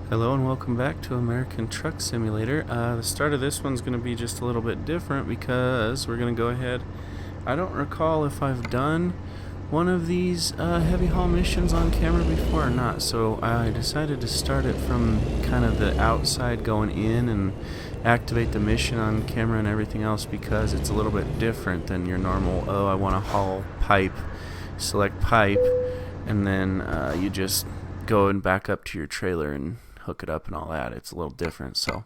Hello and welcome back to American Truck Simulator. The start of this one's going to be just a little bit different because we're going to go ahead. I don't recall if I've done one of these heavy haul missions on camera before or not, so I decided to start it from kind of the outside going in and activate the mission on camera and everything else because it's a little bit different than your normal, oh, I want to haul pipe, select pipe, and then you just go and back up to your trailer and hook it up and all that. It's a little different, so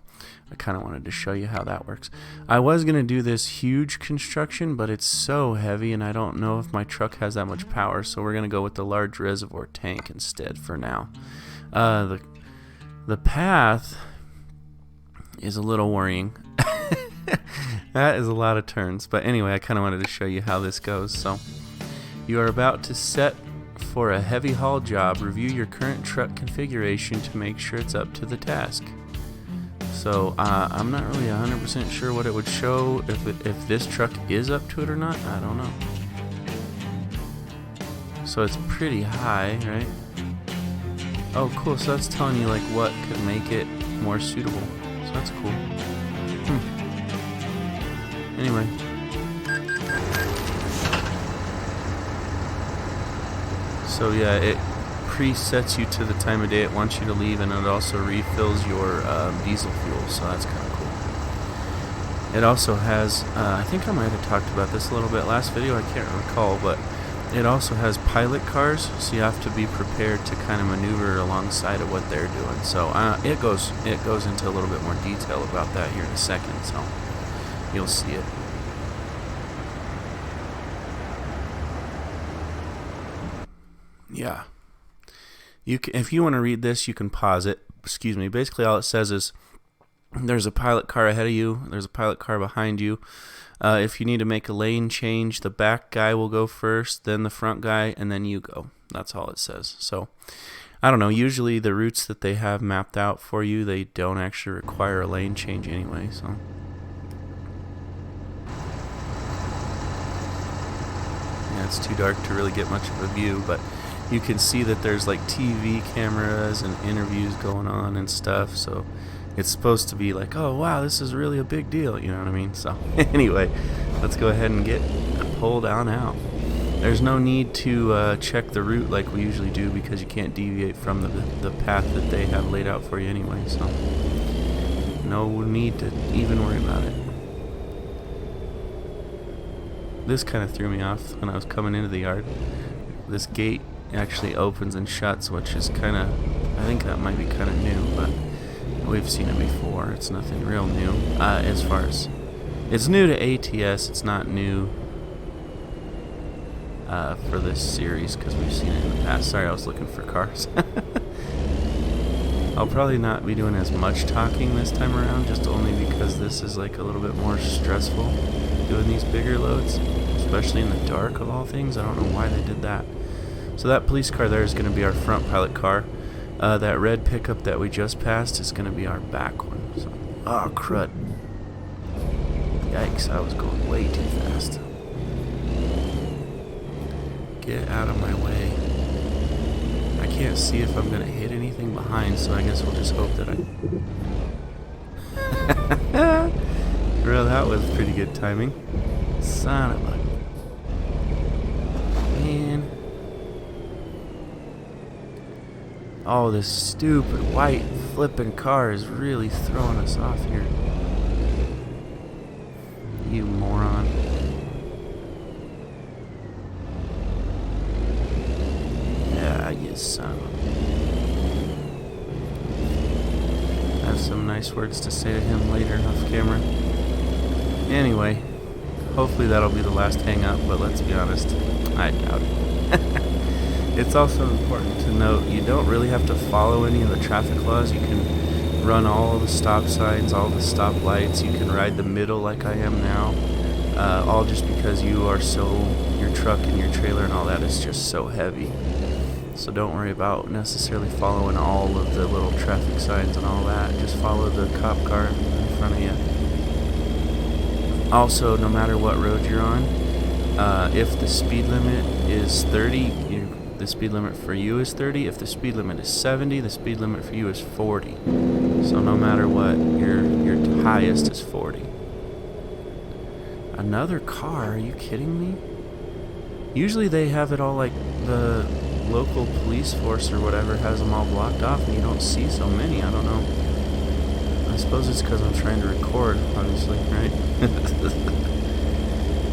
I kind of wanted to show you how that works. I was going to do this huge construction, but it's so heavy and I don't know if my truck has that much power, so we're going to go with the large reservoir tank instead for now. The path is a little worrying. That is a lot of turns, but anyway, I kind of wanted to show you how this goes. So you are about to set for a heavy haul job. Review your current truck configuration to make sure it's up to the task. So I'm not really 100% sure what it would show if this truck is up to it or not. I don't know. So it's pretty high, right? Oh, cool. So that's telling you like what could make it more suitable. So that's cool. Anyway. So yeah, it presets you to the time of day it wants you to leave, and it also refills your diesel fuel, so that's kind of cool. It also has, I think I might have talked about this a little bit last video, I can't recall, but it also has pilot cars, so you have to be prepared to kind of maneuver alongside of what they're doing. So it goes into a little bit more detail about that here in a second, so you'll see it. Yeah. If you want to read this, you can pause it. Excuse me. Basically, all it says is there's a pilot car ahead of you. There's a pilot car behind you. If you need to make a lane change, the back guy will go first, then the front guy, and then you go. That's all it says. So, I don't know. Usually the routes that they have mapped out for you, they don't actually require a lane change anyway. So, yeah, it's too dark to really get much of a view, but you can see that there's like TV cameras and interviews going on and stuff, so it's supposed to be like, oh wow, this is really a big deal, you know what I mean? So anyway, let's go ahead and get pulled on out. There's no need to check the route like we usually do because you can't deviate from the path that they have laid out for you anyway, so no need to even worry about it. This kind of threw me off when I was coming into the yard. This gate actually opens and shuts, which is kind of, I think that might be kind of new, but we've seen it before. It's nothing real new as far as, it's new to ATS. It's not new for this series because we've seen it in the past. Sorry, I was looking for cars. I'll probably not be doing as much talking this time around, just only because this is like a little bit more stressful doing these bigger loads, especially in the dark of all things. I don't know why they did that. So that police car there is going to be our front pilot car. That red pickup that we just passed is going to be our back one. So, oh, crud. Yikes, I was going way too fast. Get out of my way. I can't see if I'm going to hit anything behind, so I guess we'll just hope that I... Bro, that was pretty good timing. Son of a... Man... Oh, this stupid white flipping car is really throwing us off here. You moron. Yeah, you son of a... I have some nice words to say to him later off camera. Anyway, hopefully that'll be the last hang up, but let's be honest, I doubt it. It's also important to note you don't really have to follow any of the traffic laws. You can run all the stop signs, all the stop lights. You can ride the middle like I am now, all just because your truck and your trailer and all that is just so heavy. So don't worry about necessarily following all of the little traffic signs and all that. Just follow the cop car in front of you. Also, no matter what road you're on, if the speed limit is 30, the speed limit for you is 30. If the speed limit is 70, the speed limit for you is 40. So no matter what, your highest is 40. Another car? Are you kidding me? Usually they have it all like the local police force or whatever has them all blocked off and you don't see so many. I don't know. I suppose it's because I'm trying to record, obviously, right?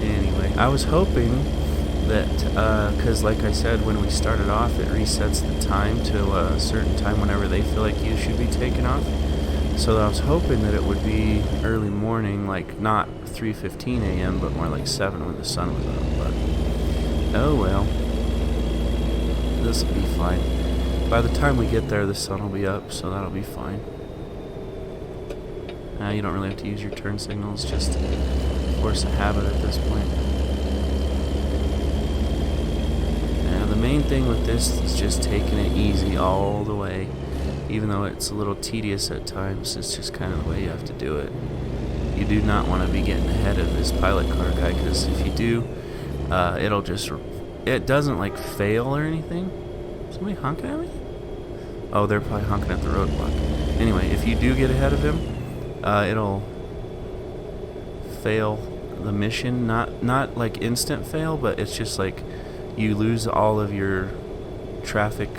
Anyway, I was hoping that, because like I said, when we started off, it resets the time to a certain time whenever they feel like you should be taking off. So I was hoping that it would be early morning, like not 3:15 a.m., but more like 7 when the sun was up. But oh well, this will be fine. By the time we get there, the sun will be up, so that'll be fine. You don't really have to use your turn signals, just force a habit at this point. Now the main thing with this is just taking it easy all the way. Even though it's a little tedious at times, it's just kind of the way you have to do it. You do not want to be getting ahead of this pilot car guy, because if you do, it'll just... It doesn't like fail or anything. Somebody honking at me? Oh, they're probably honking at the roadblock. Anyway, if you do get ahead of him, it'll fail the mission. Not like instant fail, but it's just like you lose all of your traffic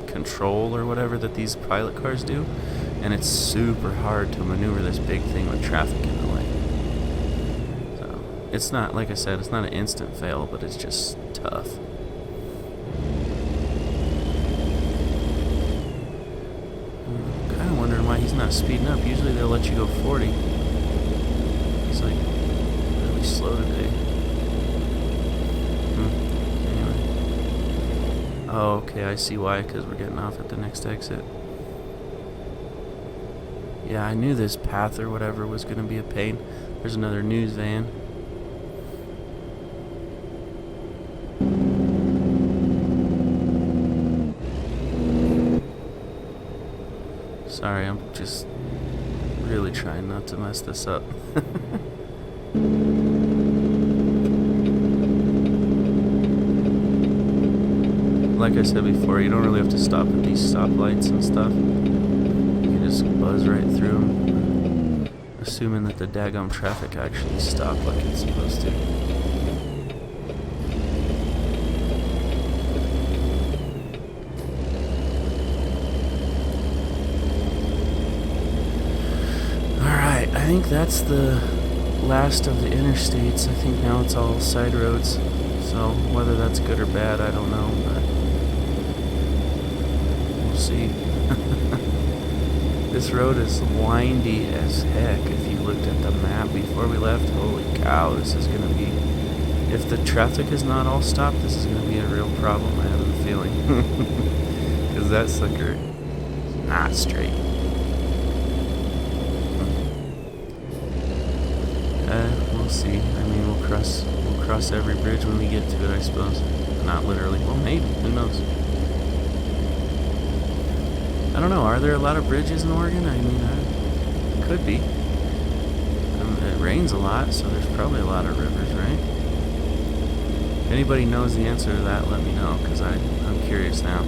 control or whatever that these pilot cars do, and it's super hard to maneuver this big thing with traffic in the way. So it's not, like I said, it's not an instant fail, but it's just tough. I'm kind of wondering why he's not speeding up. Usually they'll let you go 40. He's like really slow today. Oh, okay, I see why, because we're getting off at the next exit. Yeah, I knew this path or whatever was going to be a pain. There's another news van. Sorry, I'm just really trying not to mess this up. Like I said before, you don't really have to stop at these stoplights and stuff. You can just buzz right through them, assuming that the daggum traffic actually stopped like it's supposed to. Alright, I think that's the last of the interstates. I think now it's all side roads. So whether that's good or bad, I don't know, but we'll see. This road is windy as heck. If you looked at the map before we left, holy cow, this is going to be... If the traffic is not all stopped, this is going to be a real problem, I have a feeling. Because that sucker is not straight. We'll see. I mean, we'll cross every bridge when we get to it, I suppose. Not literally. Well, maybe. Who knows? I don't know. Are there a lot of bridges in Oregon? I mean, could be. It rains a lot, so there's probably a lot of rivers, right? If anybody knows the answer to that, let me know, because I'm curious now.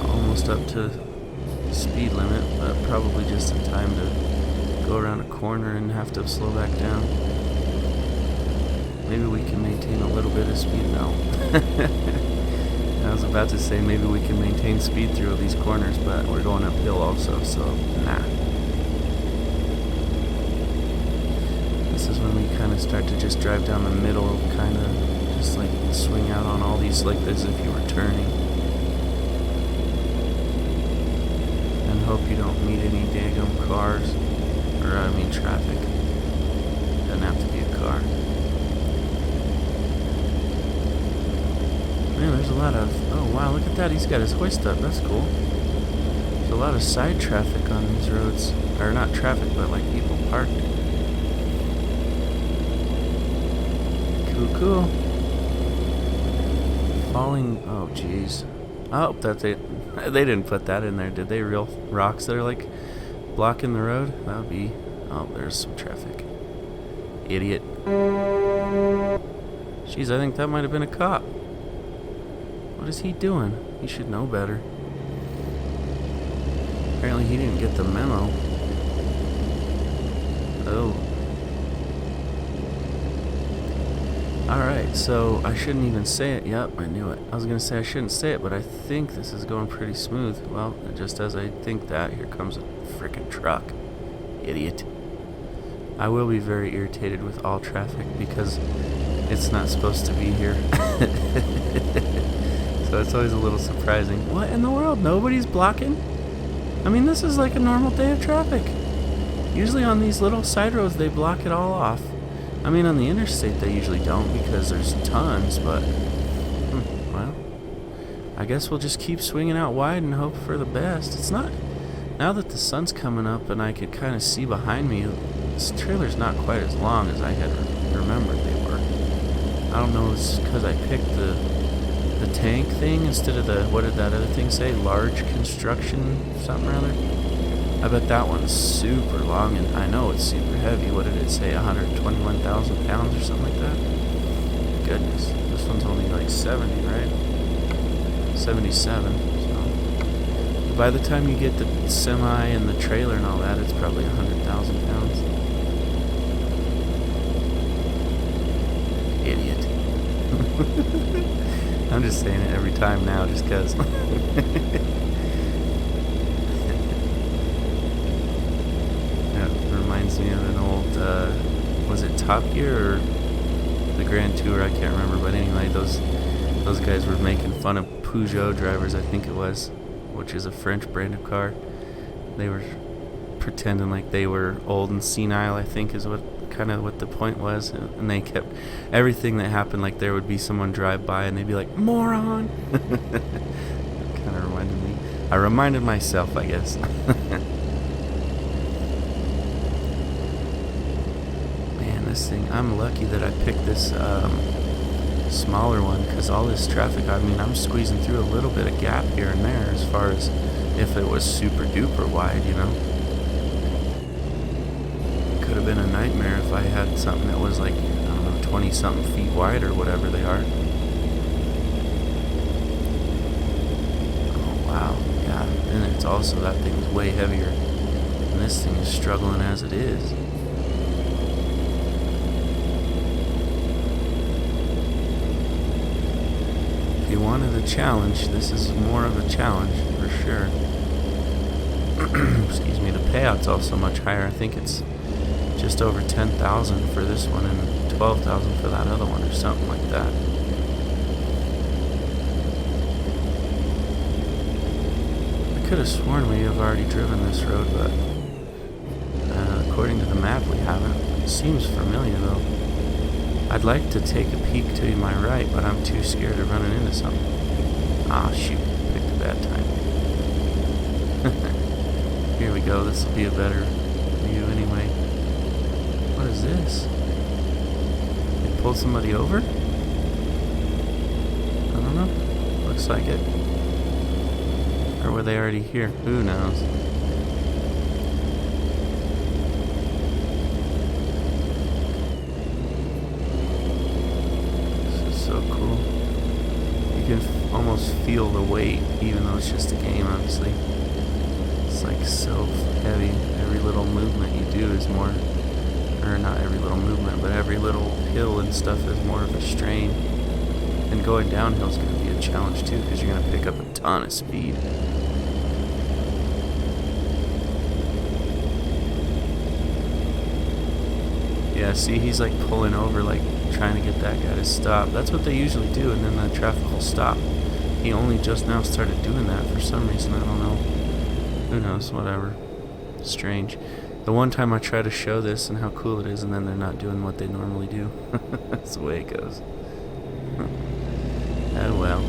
Almost up to speed limit, but probably just in time to go around a corner and have to slow back down. Maybe we can maintain a little bit of speed now. I was about to say maybe we can maintain speed through these corners, but we're going uphill also, so nah. This is when we kind of start to just drive down the middle, kind of just like swing out on all these like as if you were turning. Hope you don't meet any daggum cars, or I mean traffic. Doesn't have to be a car. Man, there's a lot of... Oh wow, look at that, he's got his hoist up, that's cool. There's a lot of side traffic on these roads. Or not traffic, but like people parked. Cool. Falling... Oh jeez. Oh, that's it. They didn't put that in there, did they? Real rocks that are like blocking the road? That would be Oh, there's some traffic. Idiot. Jeez, I think that might have been a cop. What is he doing? He should know better. Apparently he didn't get the memo. Oh. Alright, so I shouldn't even say it. Yep, I knew it. I was going to say I shouldn't say it, but I think this is going pretty smooth. Well, just as I think that, here comes a frickin' truck. Idiot. I will be very irritated with all traffic because it's not supposed to be here. So it's always a little surprising. What in the world? Nobody's blocking? I mean, this is like a normal day of traffic. Usually on these little side roads, they block it all off. I mean, on the interstate, they usually don't because there's tons, but, well, I guess we'll just keep swinging out wide and hope for the best. It's not, now that the sun's coming up and I could kind of see behind me, this trailer's not quite as long as I had remembered they were. I don't know, it's because I picked the tank thing instead of the, what did that other thing say? Large construction something or other? I bet that one's super long, and I know it's super heavy. What did it say? 121,000 pounds or something like that? Goodness. This one's only like 70, right? 77. So by the time you get the semi and the trailer and all that, it's probably 100,000 pounds. Idiot. I'm just saying it every time now just because. Reminds me of an old, was it Top Gear or the Grand Tour? I can't remember, but anyway, those guys were making fun of Peugeot drivers, I think it was, which is a French brand of car. They were pretending like they were old and senile, I think is what the point was, and they kept everything that happened like there would be someone drive by and they'd be like, moron. Kind of reminded me. I reminded myself, I guess. This thing, I'm lucky that I picked this smaller one because all this traffic, I mean, I'm squeezing through a little bit of gap here and there as far as if it was super duper wide, you know. It could have been a nightmare if I had something that was like, I don't know, 20 something feet wide or whatever they are. Oh wow, yeah, and it's also, that thing's way heavier and this thing is struggling as it is. If you wanted a challenge, this is more of a challenge for sure. Excuse me. The payout's also much higher. I think it's just over 10,000 for this one and 12,000 for that other one, or something like that. I could have sworn we have already driven this road, but according to the map, we haven't. It seems familiar though. I'd like to take a peek to my right, but I'm too scared of running into something. Ah, shoot. Picked a bad time. Here we go. This will be a better view anyway. What is this? They pulled somebody over? I don't know. Looks like it. Or were they already here? Who knows? So cool. You can almost feel the weight, even though it's just a game, honestly. It's like so heavy. Every little movement you do is more, or not every little movement, but every little hill and stuff is more of a strain. And going downhill is going to be a challenge too, because you're going to pick up a ton of speed. Yeah, see, he's like pulling over, like trying to get that guy to stop. That's what they usually do, and then the traffic will stop. He only just now started doing that for some reason. I don't know. Who knows? Whatever. Strange. The one time I try to show this and how cool it is, and then they're not doing what they normally do. That's the way it goes. Oh well.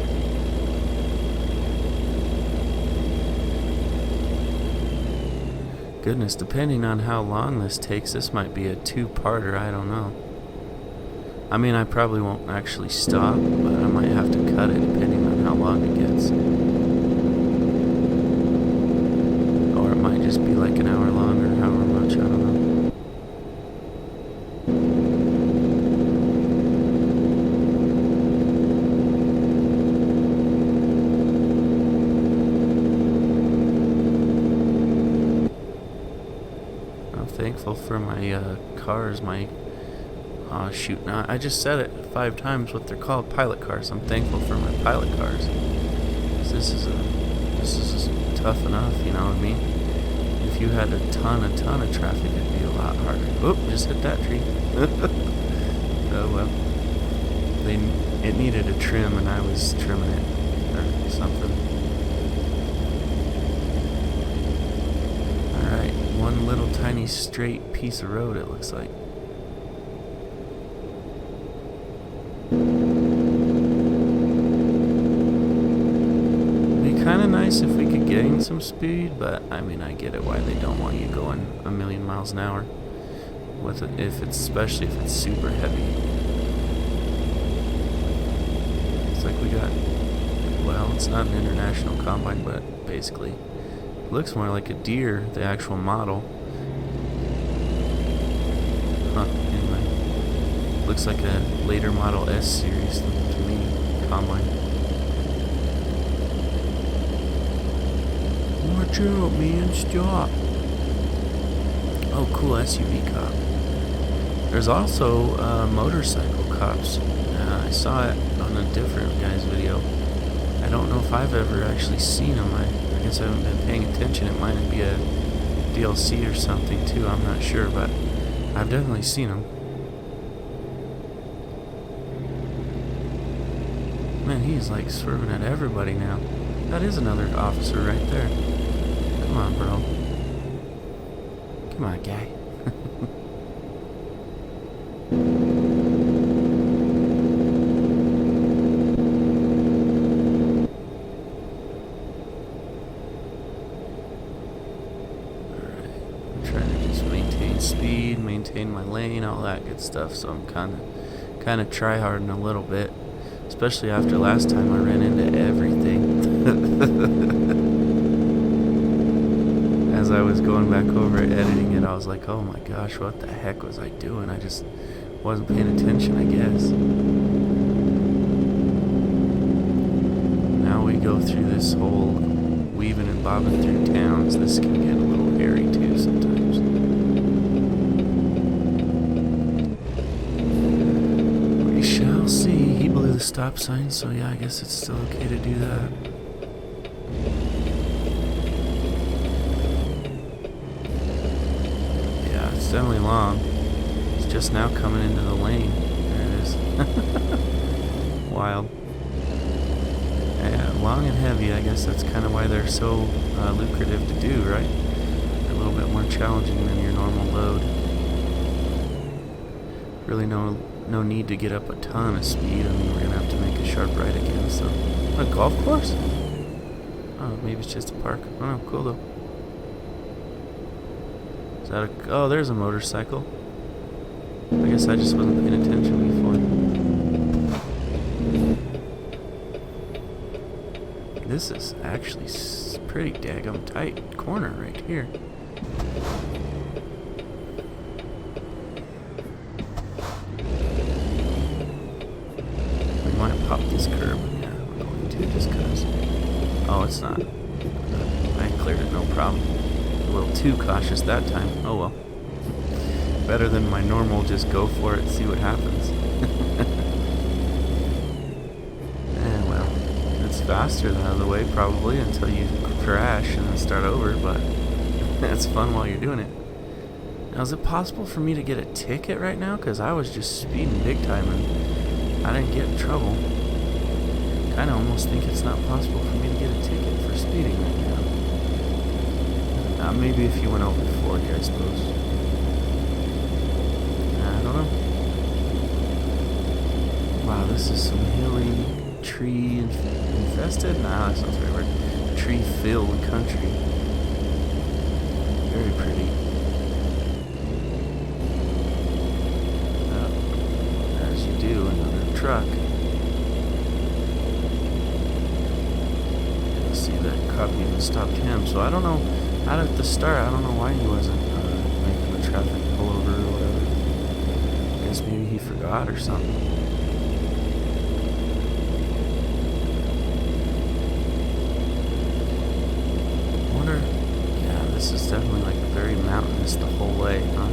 Goodness, depending on how long this takes, this might be a two-parter, I don't know. I mean, I probably won't actually stop, but I might have to cut it depending on how long it gets. Or it might just be like an hour long or however much, I don't know. for my cars, my shoot, now I just said it 5 times what they're called, pilot cars. I'm thankful for my pilot cars. This is tough enough, you know what I mean? If you had a ton of traffic, it'd be a lot harder. Oop, just hit that tree. Oh well. It needed a trim and I was trimming it or something. Alright, one little tiny straight piece of road it looks like. Kind of nice if we could gain some speed, but I mean I get it why they don't want you going a million miles an hour with it, especially if it's super heavy. It's like we got, well, it's not an international combine, but basically it looks more like a deer, the actual model. Anyway, looks like a later model S series to me combine. Watch out, man, stop. Oh, cool SUV cop. There's also motorcycle cops. I saw it on a different guy's video. I don't know if I've ever actually seen them. I guess I haven't been paying attention. It might be a DLC or something too, I'm not sure, but I've definitely seen them. Man, he's like swerving at everybody now. That is another officer right there. Come on, bro. Come on, guy. Alright. I'm trying to just maintain speed, maintain my lane, all that good stuff, so I'm kind of try-harding a little bit. Especially after last time I ran into everything. As I was going back over it, editing it, I was like, oh my gosh, what the heck was I doing? I just wasn't paying attention, I guess. Now we go through this whole weaving and bobbing through towns. This can get a little hairy too sometimes. We shall see. He blew the stop sign, so yeah, I guess it's still okay to do that. It's definitely long. It's just now coming into the lane. There it is. Wild. Yeah, long and heavy. I guess that's kind of why they're so lucrative to do, right? They're a little bit more challenging than your normal load. Really no need to get up a ton of speed. I mean, we're gonna have to make a sharp right again. So, a golf course? Oh, maybe it's just a park. Oh no, cool though. Is that oh, there's a motorcycle. I guess I just wasn't paying attention before. This is actually pretty daggum tight corner right here. We might pop this curb. Yeah, we're going to just cause. Oh, it's not. I cleared it, no problem. A little too cautious that time. Oh well. Better than my normal just go for it, see what happens. Well, it's faster than out of the way probably until you crash and then start over, but it's fun while you're doing it. Now, is it possible for me to get a ticket right now? Because I was just speeding big time and I didn't get in trouble. Kind of almost think it's not possible for me to get a ticket for speeding right now. Maybe if you went over 40, I suppose. I don't know. Wow, this is some hilly, tree infested? Nah, that sounds very weird. Tree-filled country. Very pretty. As you do, another truck. You'll see that cop even stopped him, so I don't know. Out at the start, I don't know why he wasn't making the traffic pull over or whatever. I guess maybe he forgot or something. I wonder, yeah, this is definitely like very mountainous the whole way, huh?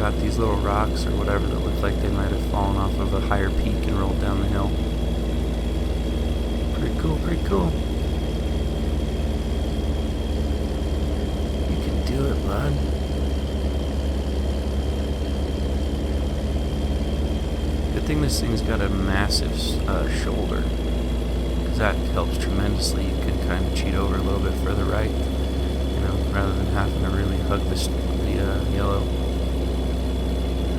got these little rocks or whatever that look like they might have fallen off of a higher peak and rolled down the hill. Pretty cool, pretty cool. You can do it, bud. Good thing this thing's got a massive shoulder, because that helps tremendously. You can kind of cheat over a little bit further right, you know, rather than having to really hug the yellow.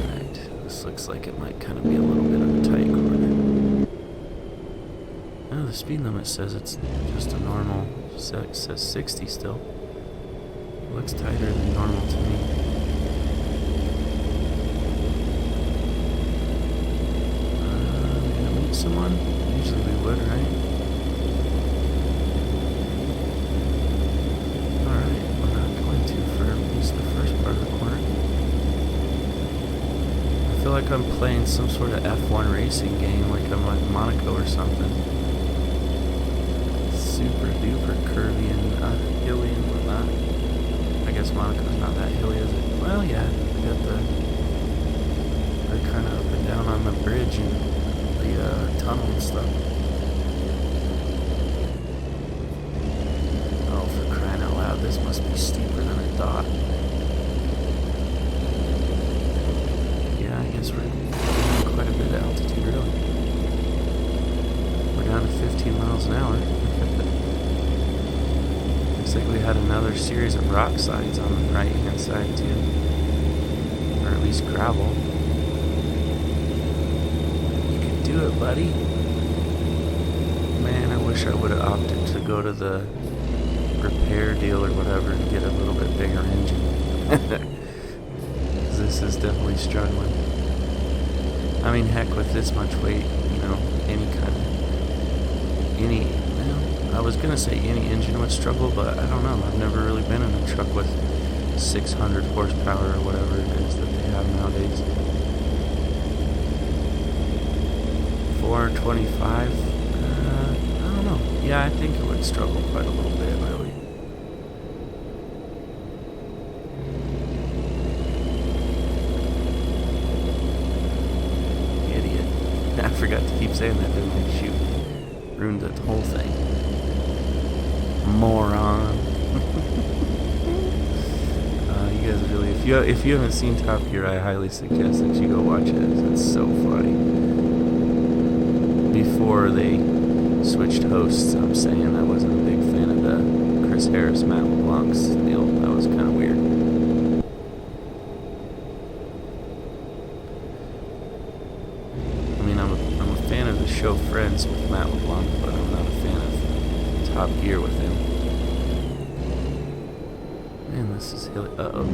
Alright, this looks like it might kind of be a little bit of a tight corner. Oh, the speed limit says it's just a normal, it says 60 still. It looks tighter than normal to me. Gonna meet someone? Usually we would, right? I feel like I'm playing some sort of F1 racing game, like I'm at Monaco or something. Super duper curvy and hilly and whatnot. I guess Monaco's not that hilly, is it? Well, yeah, they got they're kind of up and down on the bridge and the tunnel and stuff. Oh, for crying out loud, this must be steeper than I thought. I guess we're doing quite a bit of altitude, really. We're down to 15 miles an hour. Looks like we had another series of rock slides on the right-hand side, too. Or at least gravel. You can do it, buddy. Man, I wish I would have opted to go to the repair deal or whatever and get a little bit bigger engine. This is definitely struggling. I mean, heck, with this much weight, you know, I was gonna say any engine would struggle, but I don't know. I've never really been in a truck with 600 horsepower or whatever it is that they have nowadays. 425? I don't know. Yeah, I think it would struggle quite a little bit, really. I forgot to keep saying that, didn't I? Shoot. Ruined the whole thing. Moron. You guys really, if you haven't seen Top Gear, I highly suggest that you go watch it. It's so funny. Before they switched hosts, I'm saying I wasn't a big fan of the Chris Harris, Matt LeBlanc's deal. That was kind of weird. I'm a fan of the show Friends with Matt LeBlanc, but I'm not a fan of Top Gear with him. Man, this is hilly. Uh-oh.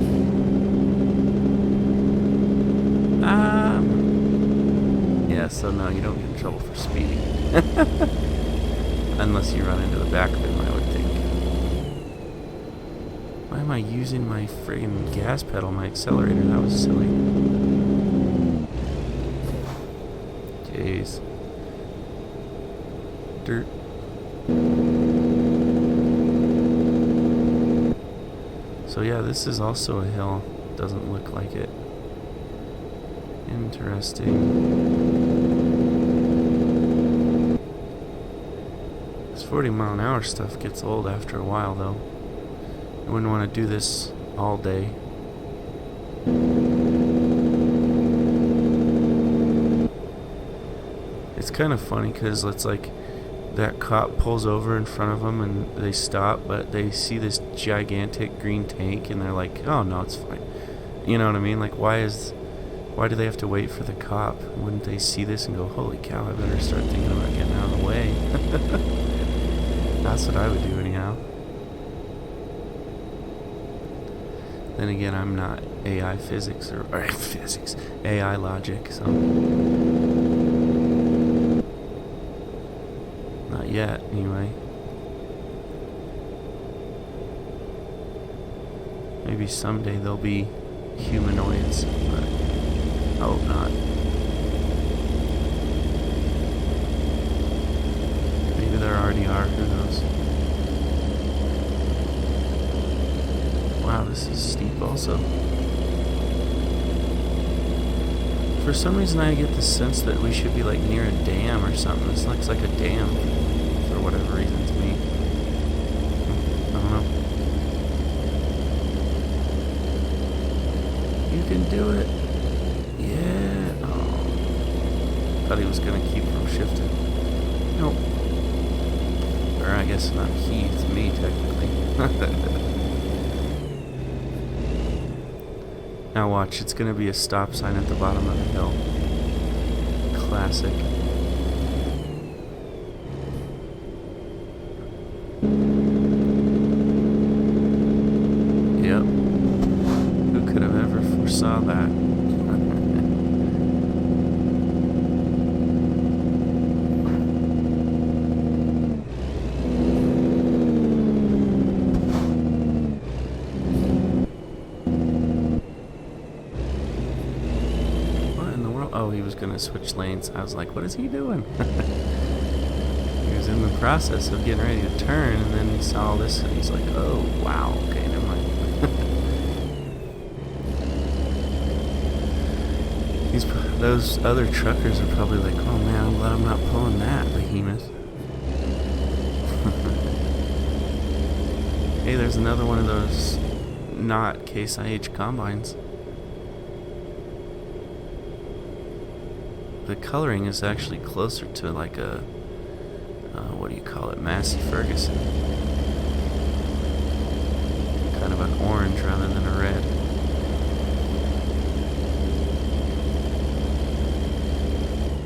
Yeah, so no, you don't get in trouble for speeding. Unless you run into the back of him, I would think. Why am I using my friggin' gas pedal, my accelerator? That was silly. Jeez. Dirt. So yeah, this is also a hill. Doesn't look like it. Interesting. This 40-mile-an-hour stuff gets old after a while, though. I wouldn't want to do this all day. It's kind of funny because it's like that cop pulls over in front of them and they stop, but they see this gigantic green tank and they're like, oh no, it's fine. You know what I mean? Like, why do they have to wait for the cop? Wouldn't they see this and go, holy cow, I better start thinking about getting out of the way? That's what I would do anyhow. Then again, I'm not AI physics or physics, AI logic, so not yet, anyway. Maybe someday there'll be humanoids, but I hope not. Maybe there already are, who knows. Wow, this is steep also. For some reason I get the sense that we should be like near a dam or something. This looks like a dam for whatever reason to me. I don't know. You can do it. Yeah. Oh. Thought he was gonna keep from shifting. Nope. Or I guess not he, it's me technically. Now watch, it's gonna be a stop sign at the bottom of the hill. Classic. Yep. Who could have ever foresaw that? Oh, he was gonna switch lanes. I was like, what is he doing? He was in the process of getting ready to turn, and then he saw this, and he's like, oh, wow, okay, never mind. Those other truckers are probably like, oh man, I'm glad I'm not pulling that behemoth. Hey, there's another one of those not Case IH combines. The coloring is actually closer to like a, what do you call it, Massey Ferguson. Kind of an orange rather than a red.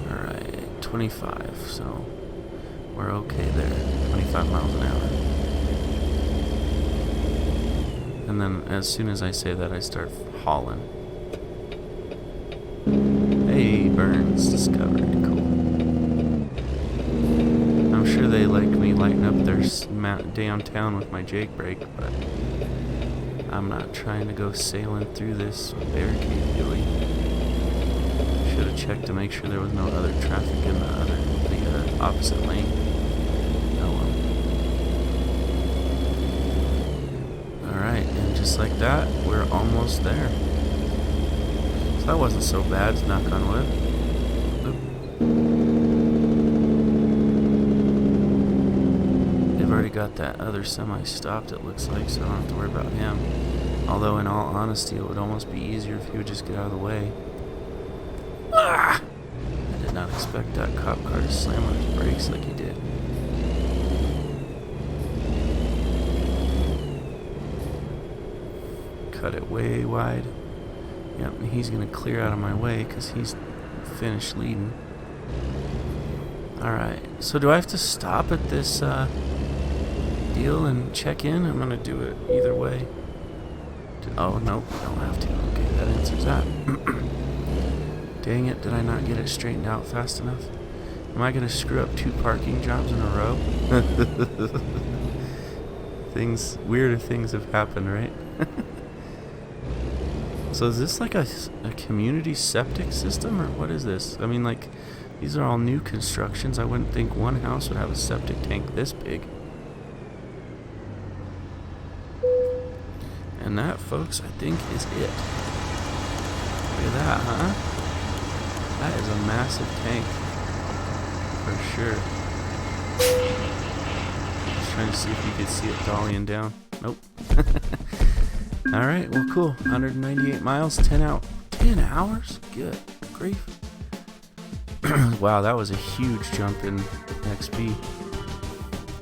Alright, 25, so we're okay there. 25 miles an hour. And then as soon as I say that, I start hauling. Hey, Burns Discovery, cool. I'm sure they like me lighting up their downtown with my Jake brake, but I'm not trying to go sailing through this barricade dealy. Should have checked to make sure there was no other traffic in the opposite lane. Oh well. Alright, and just like that, we're almost there. That wasn't so bad, knock on wood. Oop. They've already got that other semi stopped, it looks like, so I don't have to worry about him. Although, in all honesty, it would almost be easier if he would just get out of the way. Ah! I did not expect that cop car to slam on his brakes like he did. Cut it way wide. Yep, he's gonna clear out of my way because he's finished leading. Alright, so do I have to stop at this deal and check in? I'm gonna do it either way. Oh, nope, I don't have to. Okay, that answers that. Dang it, did I not get it straightened out fast enough? Am I gonna screw up 2 parking jobs in a row? Weirder things have happened, right? So is this like a community septic system, or what is this? I mean, like, these are all new constructions. I wouldn't think one house would have a septic tank this big. And that, folks, I think is it. Look at that, huh? That is a massive tank. For sure. Just trying to see if you could see it dollying down. Nope. Alright, well, cool. 198 miles, 10 out. 10 hours? Good grief. Wow, that was a huge jump in XP.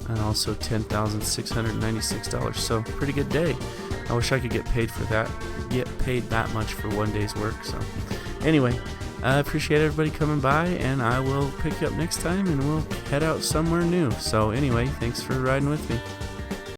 And also $10,696. So, pretty good day. I wish I could get paid for that. Get paid that much for one day's work. So, anyway, I appreciate everybody coming by, and I will pick you up next time, and we'll head out somewhere new. So, anyway, thanks for riding with me.